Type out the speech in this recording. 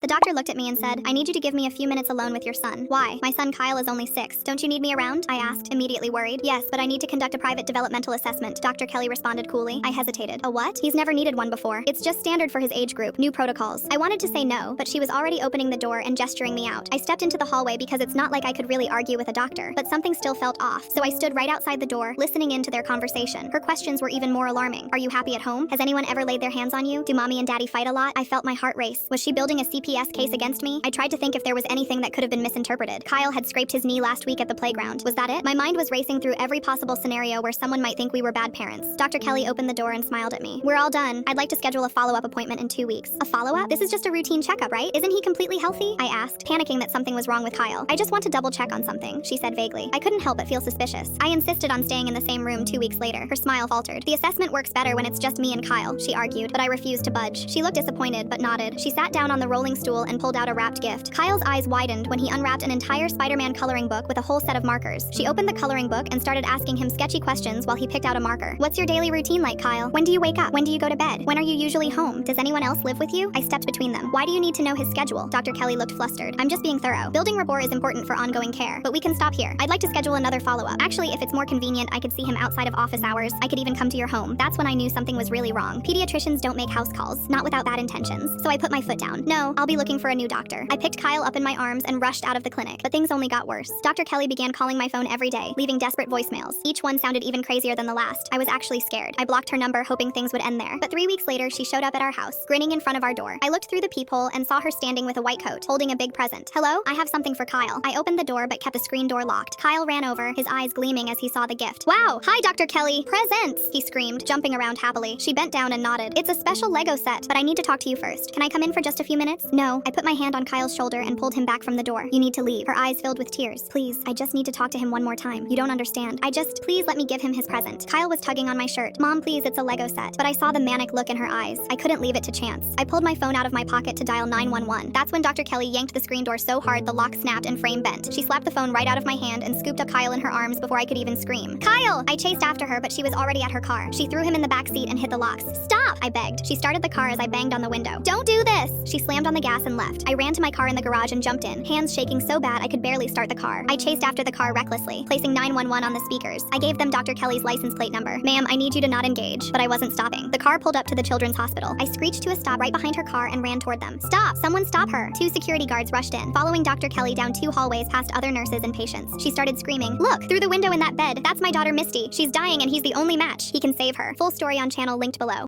The doctor looked at me and said, "I need you to give me a few minutes alone with your son." "Why? My son Kyle is only 6. Don't you need me around?" I asked, immediately worried. "Yes, but I need to conduct a private developmental assessment," Dr. Kelly responded coolly. I hesitated. "A what?" "He's never needed one before. It's just standard for his age group. New protocols." I wanted to say no, but she was already opening the door and gesturing me out. I stepped into the hallway because it's not like I could really argue with a doctor, but something still felt off, so I stood right outside the door, listening in to their conversation. Her questions were even more alarming. "Are you happy at home? Has anyone ever laid their hands on you? Do mommy and daddy fight a lot?" I felt my heart race. Was she building a CPS case against me? I tried to think if there was anything that could have been misinterpreted. Kyle had scraped his knee last week at the playground. Was that it? My mind was racing through every possible scenario where someone might think we were bad parents. Dr. Kelly opened the door and smiled at me. "We're all done. I'd like to schedule a follow-up appointment in 2 weeks." "A follow-up? This is just a routine checkup, right? Isn't he completely healthy?" I asked, panicking that something was wrong with Kyle. "I just want to double check on something," she said vaguely. I couldn't help but feel suspicious. I insisted on staying in the same room 2 weeks later. Her smile faltered. "The assessment works better when it's just me and Kyle," she argued, but I refused to budge. She looked disappointed, but nodded. She sat down on the rolling stool and pulled out a wrapped gift. Kyle's eyes widened when he unwrapped an entire Spider-Man coloring book with a whole set of markers. She opened the coloring book and started asking him sketchy questions while he picked out a marker. "What's your daily routine like, Kyle? When do you wake up? When do you go to bed? When are you usually home? Does anyone else live with you?" I stepped between them. "Why do you need to know his schedule?" Dr. Kelly looked flustered. "I'm just being thorough. Building rapport is important for ongoing care, but we can stop here. I'd like to schedule another follow-up. Actually, if it's more convenient, I could see him outside of office hours. I could even come to your home." That's when I knew something was really wrong. Pediatricians don't make house calls, not without bad intentions. So I put my foot down. "No, I'll be looking for a new doctor." I picked Kyle up in my arms and rushed out of the clinic, but things only got worse. Dr. Kelly began calling my phone every day, leaving desperate voicemails. Each one sounded even crazier than the last. I was actually scared. I blocked her number, hoping things would end there. But 3 weeks later, she showed up at our house, grinning in front of our door. I looked through the peephole and saw her standing with a white coat, holding a big present. "Hello? I have something for Kyle." I opened the door but kept the screen door locked. Kyle ran over, his eyes gleaming as he saw the gift. "Wow! Hi, Dr. Kelly! Presents!" he screamed, jumping around happily. She bent down and nodded. "It's a special Lego set, but I need to talk to you first. Can I come in for just a few minutes?" "No." I put my hand on Kyle's shoulder and pulled him back from the door. "You need to leave." Her eyes filled with tears. "Please, I just need to talk to him one more time. You don't understand. Please let me give him his present." Kyle was tugging on my shirt. "Mom, please, it's a Lego set." But I saw the manic look in her eyes. I couldn't leave it to chance. I pulled my phone out of my pocket to dial 911. That's when Dr. Kelly yanked the screen door so hard the lock snapped and frame bent. She slapped the phone right out of my hand and scooped up Kyle in her arms before I could even scream. "Kyle!" I chased after her, but she was already at her car. She threw him in the back seat and hit the locks. "Stop!" I begged. She started the car as I banged on the window. "Don't do this!" She slammed on the gas and left. I ran to my car in the garage and jumped in, hands shaking so bad I could barely start the car. I chased after the car recklessly, placing 911 on the speakers. I gave them Dr. Kelly's license plate number. "Ma'am, I need you to not engage." But I wasn't stopping. The car pulled up to the children's hospital. I screeched to a stop right behind her car and ran toward them. "Stop! Someone stop her!" 2 security guards rushed in, following Dr. Kelly down 2 hallways past other nurses and patients. She started screaming, "Look! Through the window in that bed! That's my daughter Misty! She's dying and he's the only match! He can save her." Full story on channel linked below.